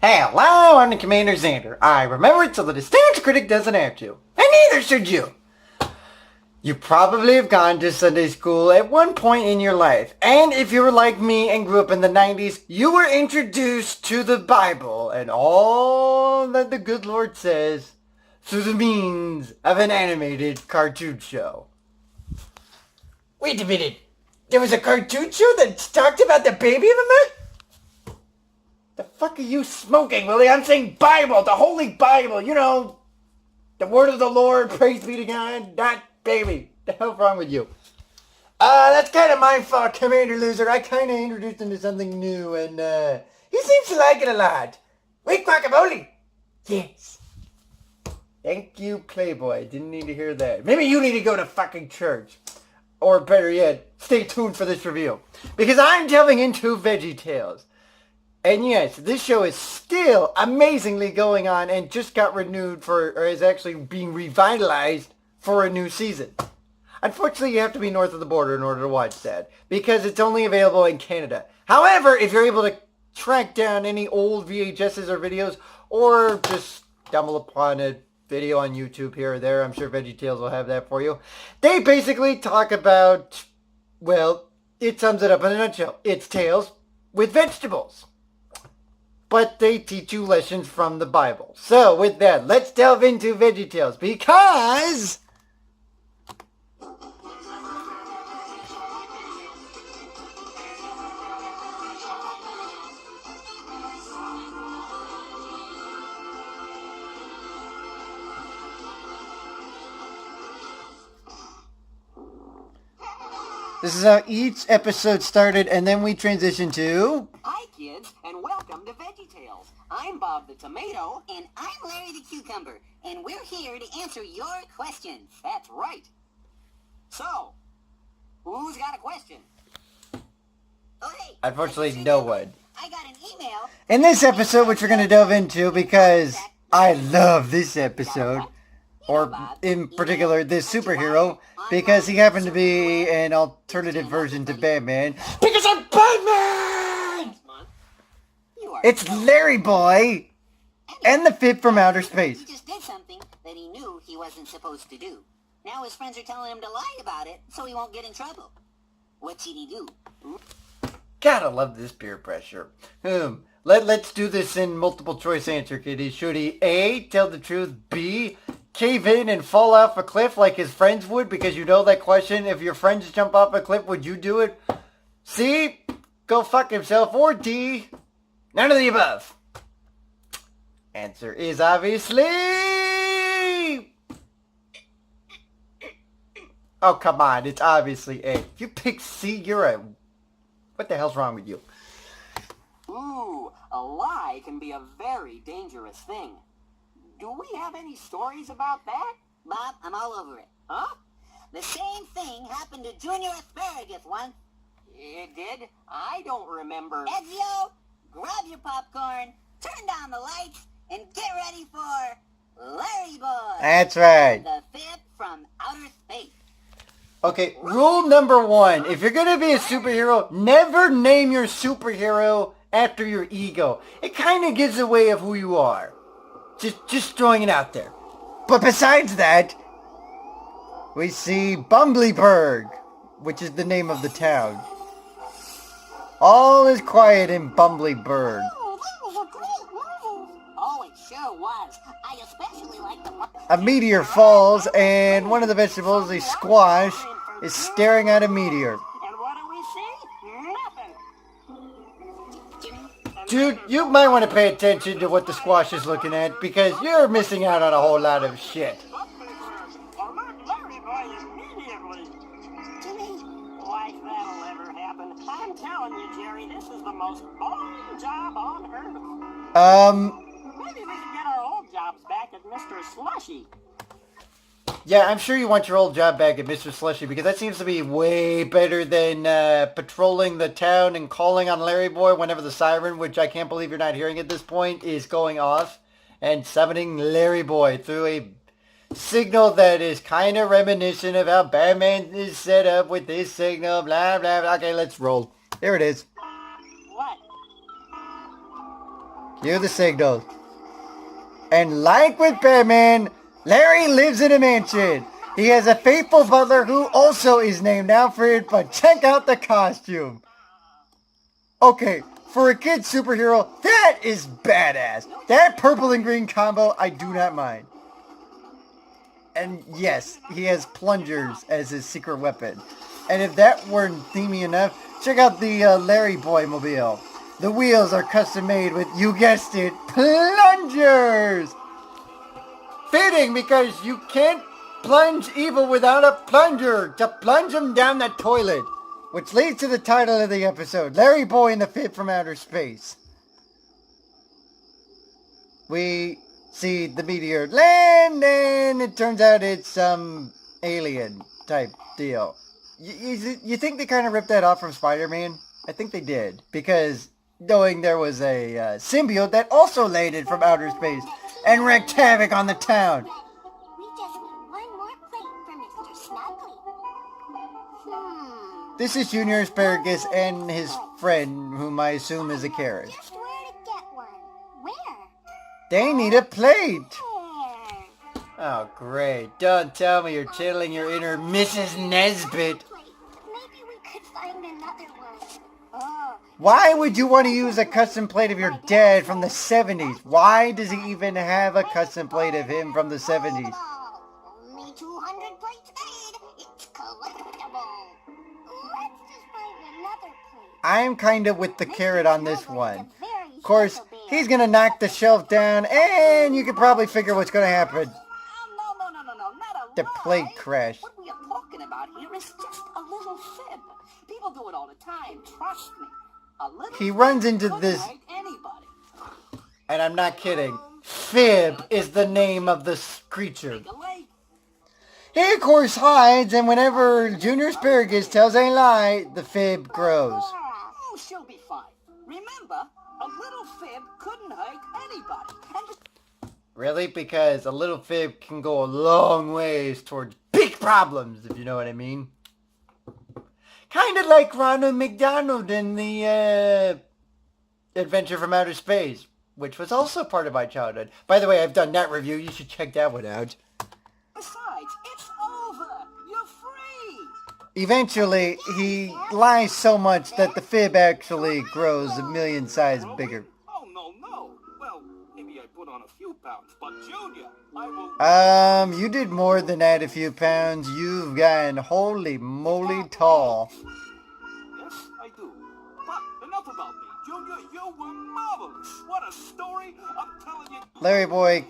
Hello, I'm the CommanderZander. I remember it so that a stage critic doesn't have to. And neither should you. You probably have gone to Sunday school at one point in your life. And if you were like me and grew up in the 90s, you were introduced to the Bible and all that the good Lord says through the means of an animated cartoon show. Wait a minute. There was a cartoon show that talked about the baby of a man? The fuck are you smoking, Willie? I'm saying Bible, the Holy Bible, you know, the word of the Lord, praise be to God, not baby. The hell's wrong with you? That's kind of my fault, Commander Loser. I kind of introduced him to something new, and he seems to like it a lot. Wait, guacamole. Yes. Thank you, Playboy. Didn't need to hear that. Maybe you need to go to fucking church. Or better yet, stay tuned for this review. Because I'm delving into VeggieTales. And yes, this show is still amazingly going on and just got renewed or is actually being revitalized for a new season. Unfortunately, you have to be north of the border in order to watch that, because it's only available in Canada. However, if you're able to track down any old VHSs or videos, or just stumble upon a video on YouTube here or there, I'm sure VeggieTales will have that for you. They basically talk about, well, it sums it up in a nutshell. It's tales with vegetables. But they teach you lessons from the Bible. So with that, let's delve into VeggieTales, because this is how each episode started, and then we transitioned to... Hi, kids, and welcome to VeggieTales. I'm Bob the Tomato. And I'm Larry the Cucumber, and we're here to answer your questions. That's right. So, who's got a question? Oh, hey. Unfortunately, no one. I got an email. In this episode, which we're going to delve into, because I love this episode, or in particular, this superhero, because he happened to be an alternative version to Batman. Because I'm Batman! It's Larry Boy, and the Fit from Outer Space. He just did something that he knew he wasn't supposed to do. Now his friends are telling him to lie about it so he won't get in trouble. What should he do? Gotta love this peer pressure. Let's do this in multiple choice answer, kiddies. Should he A, tell the truth, B, cave in and fall off a cliff like his friends would? Because you know that question, if your friends jump off a cliff, would you do it? C, go fuck himself, or D, none of the above. Answer is obviously... Oh, come on, it's obviously A. If you pick C, you're a... What the hell's wrong with you? Ooh, a lie can be a very dangerous thing. Do we have any stories about that? Bob, I'm all over it. Huh? The same thing happened to Junior Asparagus once. It did? I don't remember. Ezio, grab your popcorn, turn down the lights, and get ready for Larry Boy. That's right. The Fit from Outer Space. Okay, rule number 1. If you're gonna be a superhero, never name your superhero after your ego. It kind of gives away of who you are. Just throwing it out there. But besides that, we see Bumbleberg, which is the name of the town. All is quiet in Bumbleberg. Oh, that was a great movie. Oh, it sure was. I especially like the part... A meteor falls, and one of the vegetables, a squash, is staring at a meteor. And what do we see? Nothing. Dude, you might want to pay attention to what the squash is looking at, because you're missing out on a whole lot of shit. Alert Larry Boy immediately. Like that'll ever happen. I'm telling you, Jerry, this is the most boring job on earth. Maybe we can get our old jobs back at Mr. Slushy. Yeah, I'm sure you want your old job back at Mr. Slushy, because that seems to be way better than patrolling the town and calling on Larry Boy whenever the siren, which I can't believe you're not hearing at this point, is going off, and summoning Larry Boy through a signal that is kind of reminiscent of how Batman is set up with this signal, blah, blah, blah. Okay, let's roll. There it is. What? Cue the signal. And like with Batman, Larry lives in a mansion. He has a faithful butler who also is named Alfred, but check out the costume. Okay, for a kid superhero, that is badass. That purple and green combo, I do not mind. And yes, he has plungers as his secret weapon. And if that weren't themey enough, check out the Larry Boy mobile. The wheels are custom made with, you guessed it, plungers! Fitting, because you can't plunge evil without a plunger to plunge him down the toilet. Which leads to the title of the episode, Larry Boy and the Fib from Outer Space. We see the meteor land, and it turns out it's some alien type deal. You think they kind of ripped that off from Spider-Man? I think they did, because knowing there was a symbiote that also landed from outer space and wreaked havoc on the town. We just need one more plate for Mr. Snuggly. This is Junior Asparagus and his friend, whom I assume is a carrot. Just where to get one. Where? They need a plate. Where? Oh, great. Don't tell me you're channeling your inner Mrs. Nesbit. Maybe we could find another one. Oh, Why would you want to use a custom plate of your dad from the 70s? Why does he even have a custom plate of him from the 70s? only 200 plates made. It's collectible. Let's just find another plate. I'm kind of with the carrot on this one. Of course, he's going to knock the shelf down, and you can probably figure what's going to happen. No, not a The plate lie. crash. What we are talking about here is just a little fib. People do it all the time, trust me. A little He runs into couldn't this, hurt anybody. and I'm not kidding. Fib is the name of this creature. Take a leg. He, of course, hides, and whenever Junior Asparagus tells a lie, the fib grows. Oh, she'll be fine. Remember, a little fib couldn't hurt anybody. And Really? Because a little fib can go a long ways towards big problems, if you know what I mean. Kind of like Ronald McDonald in the Adventure from Outer Space, which was also part of my childhood. By the way, I've done that review. You should check that one out. besides, it's over. You're free. Eventually, he lies so much that the fib actually grows a million sizes bigger. Oh, no. Well, maybe I put on a few pounds, but Junior, I will... You did more than add a few pounds. You've gotten holy moly tall. Yes, I do. But enough about me. Junior, you were marvelous. What a story. I'm telling you... Larry Boy,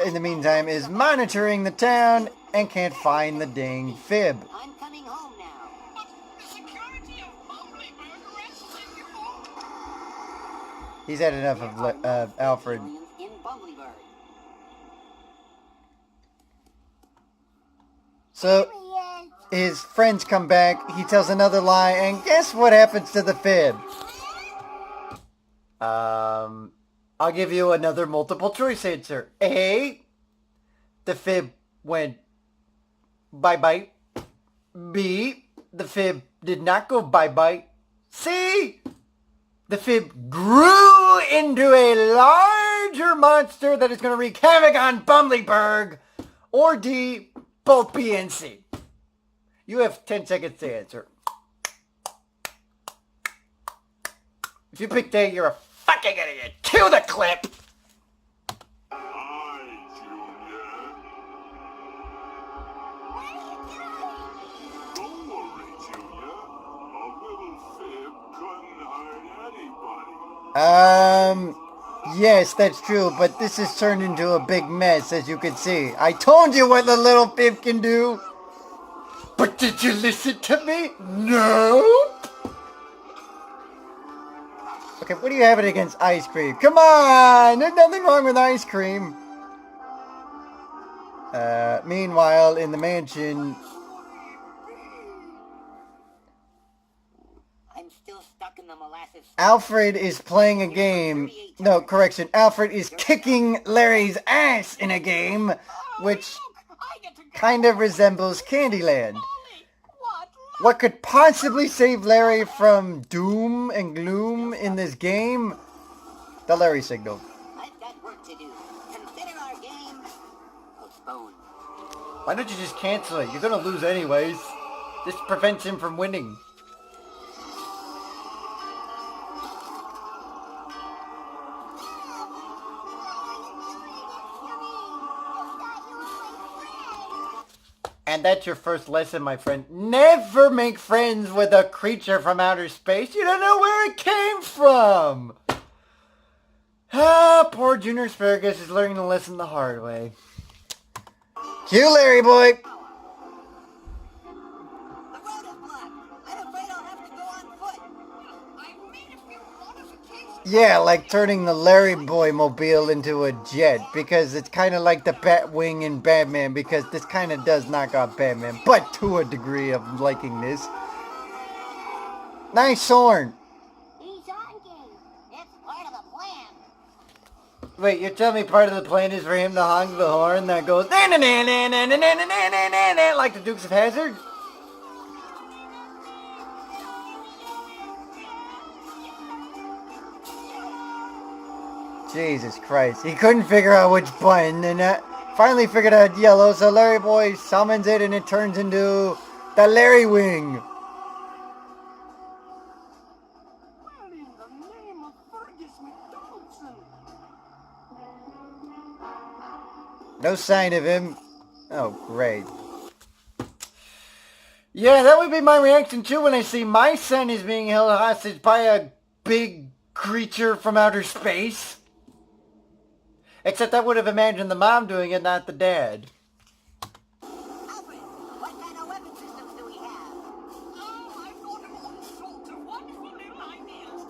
in the meantime, is monitoring the town and can't find the dang fib. I'm coming home now. The security of Bumbleberg arrested you all. He's had enough of Alfred. In Bumbleberg. So, his friends come back, he tells another lie, and guess what happens to the fib? I'll give you another multiple choice answer. A, the fib went bye-bye. B, the fib did not go bye-bye. C, the fib grew into a larger monster that is going to wreak havoc on Bumbleberg. Or D, both B and C. You have 10 seconds to answer. If you picked A, you're a fucking idiot. Cue the clip. Hi, Junior. Don't worry, Junior. A little fib couldn't hurt anybody. Yes, that's true, but this has turned into a big mess, as you can see. I told you what the little fib can do. But did you listen to me? No. Okay, what do you have it against ice cream? Come on! There's nothing wrong with ice cream. Meanwhile, in the mansion... I'm still stuck in the molasses. Alfred is playing a game. No, correction. Alfred is kicking Larry's ass in a game, which kind of resembles Candyland. What could possibly save Larry from doom and gloom in this game? The Larry signal. to do. Consider our game postponed. Why don't you just cancel it? You're gonna lose anyways. This prevents him from winning. And that's your first lesson, my friend. Never make friends with a creature from outer space. You don't know where it came from. Ah, poor Junior Asparagus is learning the lesson the hard way. Cue Larry boy. The road is blocked. I'm afraid I'll have to go on foot. I made a few modifications. Yeah, like turning the Larry Boy mobile into a jet, because it's kind of like the Batwing in Batman, because this kind of does knock off Batman, but to a degree of liking this. Nice horn. He's on game. It's part of the plan. Wait, you're telling me part of the plan is for him to honk the horn that goes like the Dukes of Hazzard? Jesus Christ. He couldn't figure out which button, and finally figured out yellow, so Larry Boy summons it and it turns into the Larry Wing. Well, in the name of Fergus McDonaldson. No sign of him. Oh, great. Yeah, that would be my reaction too when I see my son is being held hostage by a big creature from outer space. Except I would have imagined the mom doing it, not the dad. Alfred, what kind of weapon systems do we have? Oh, I've thought of all sorts of wonderful little ideas.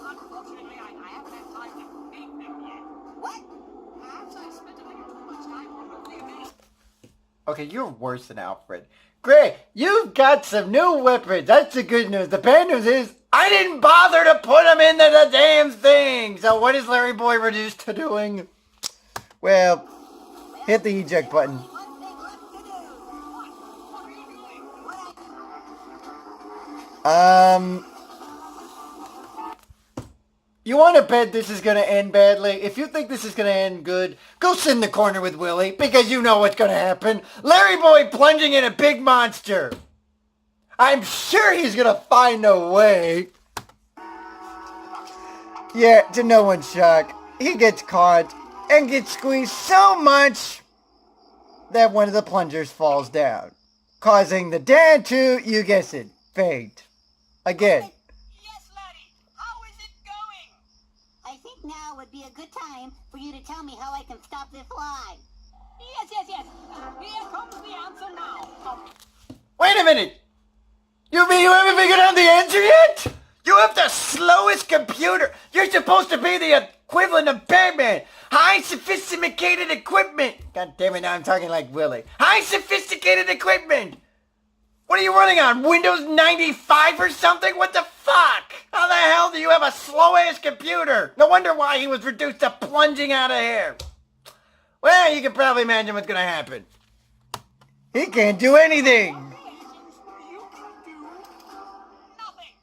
Unfortunately, I haven't had time to make them yet. What? Perhaps I spent a little too much time on the event. Okay, you're worse than Alfred. Great, you've got some new weapons. That's the good news. The bad news is I didn't bother to put them into the damn thing. So what is Larry Boy reduced to doing? Well, hit the eject button. One thing left to do. What are you doing? You want to bet this is going to end badly? If you think this is going to end good, go sit in the corner with Willie, because you know what's going to happen. Larry Boy plunging in a big monster. I'm sure he's going to find a way. Yeah, to no one's shock, he gets caught and gets squeezed so much that one of the plungers falls down, causing the dad to, you guess it, faint. Again. Yes, laddie. How is it going? I think now would be a good time for you to tell me how I can stop this lie. Yes. Here comes the answer now. Wait a minute! You haven't figured out the answer yet? You have the slowest computer. You're supposed to be the equivalent of Batman. High sophisticated equipment. God damn it, now I'm talking like Willie. High sophisticated equipment. What are you running on? Windows 95 or something? What the fuck? How the hell do you have a slow-ass computer? No wonder why he was reduced to plunging out of here. Well, you can probably imagine what's gonna happen. He can't do anything. You can do nothing.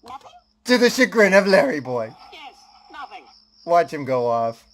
Nothing? To the chagrin of Larry Boy. Yes, nothing. Watch him go off.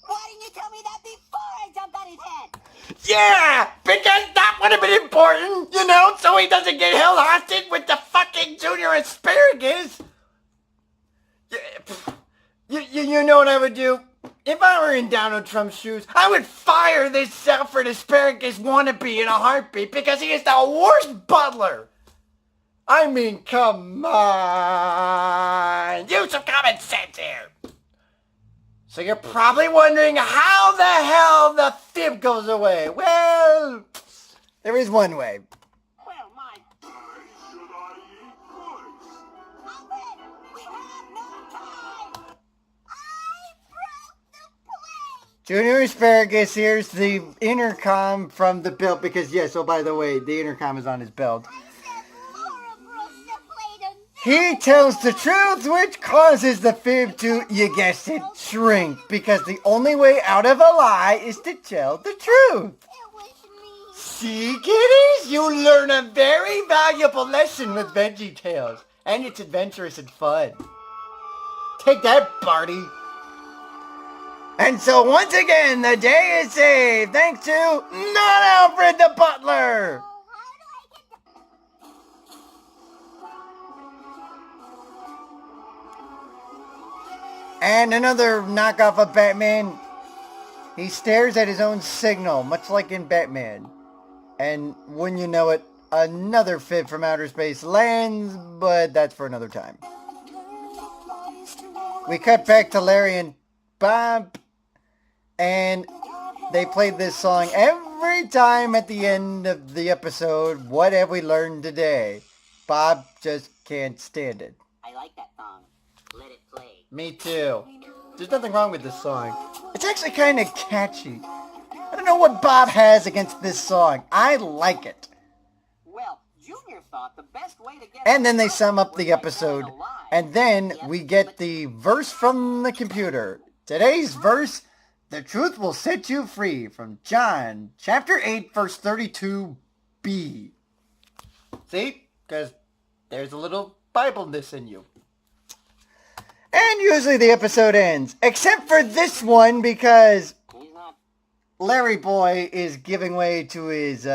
Why didn't you tell me that before I jumped on his head? Yeah, because that would have been important, you know, so he doesn't get held hostage with the fucking Junior Asparagus. You know what I would do? If I were in Donald Trump's shoes, I would fire this Alfred Asparagus wannabe in a heartbeat because he is the worst butler. I mean, come on. Use some common sense here. So you're probably wondering how the hell the fib goes away. Well, there is one way. Well, my... Should I eat first? Alfred, we have no time. I broke the plate. Junior Asparagus hears the intercom from the belt because, yes, oh, by the way, the intercom is on his belt. I said Laura broke the plate and He tells the truth, which causes the fib to, you guessed it, shrink. Because the only way out of a lie is to tell the truth. it was me. See, kiddies? You learn a very valuable lesson with VeggieTales. And it's adventurous and fun. Take that, Barty. And so once again, the day is saved thanks to not Alfred the butler. And another knockoff of Batman. He stares at his own signal, much like in Batman. And when you know it, another fib from outer space lands, but that's for another time. We cut back to Larry and Bob, and they played this song every time at the end of the episode. What have we learned today? Bob just can't stand it. I like that song. Let it play. Me too. There's nothing wrong with this song. It's actually kind of catchy. I don't know what Bob has against this song. I like it. Well, Junior thought the best way to get... And then they sum up the episode. And then we get the verse from the computer. Today's verse, the truth will set you free, from John chapter 8, verse 32b. See? Because there's a little Bible-ness in you. And usually the episode ends. Except for this one, because Larry Boy is giving way to his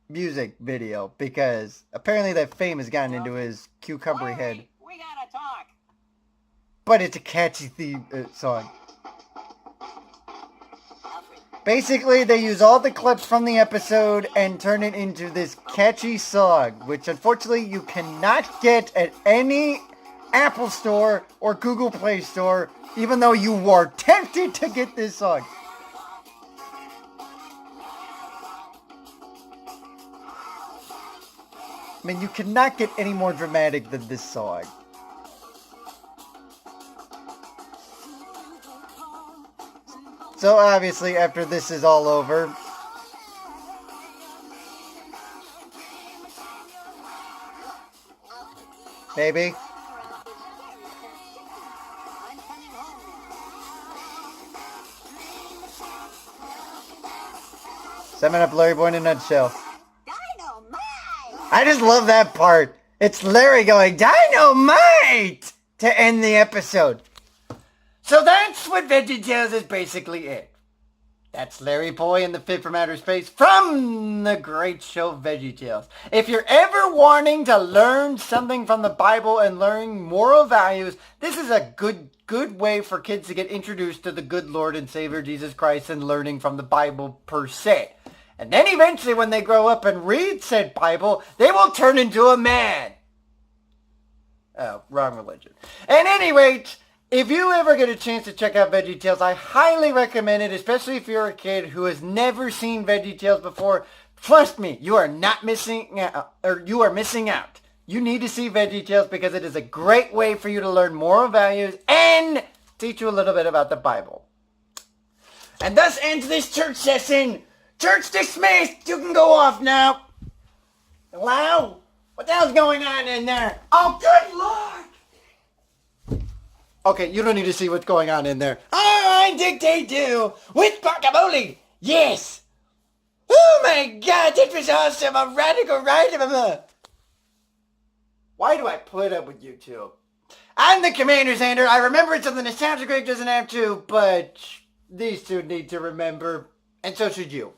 music video. Because apparently that fame has gotten into his cucumbery head. We gotta talk. But it's a catchy song. Basically, they use all the clips from the episode and turn it into this catchy song, which unfortunately you cannot get at any Apple Store or Google Play Store, even though you were tempted to get this song. I mean, you cannot get any more dramatic than this song. So obviously, after this is all over, baby, summing up Larry Boy in a nutshell. I just love that part. It's Larry going, "Dynamite!" to end the episode. So that's what VeggieTales is basically it. That's Larry Boy and the Fib from Outer Space from the great show VeggieTales. If you're ever wanting to learn something from the Bible and learn moral values, this is a good way for kids to get introduced to the good Lord and Savior Jesus Christ and learning from the Bible per se. And then eventually when they grow up and read said Bible, they will turn into a man. Oh, wrong religion. At any rate, if you ever get a chance to check out VeggieTales, I highly recommend it, especially if you're a kid who has never seen VeggieTales before. Trust me, you are not missing out, or you are missing out. You need to see VeggieTales because it is a great way for you to learn moral values and teach you a little bit about the Bible. And thus ends this church session. Church dismissed. You can go off now. Hello? What the hell's going on in there? Oh, good Lord! Okay, you don't need to see what's going on in there. I dictate to with guacamole. Yes. Oh my God, that was awesome. A radical right. Why do I put up with you two? I'm the CommanderZander. I remember it's something the soundtrack doesn't have to, but these two need to remember, and so should you.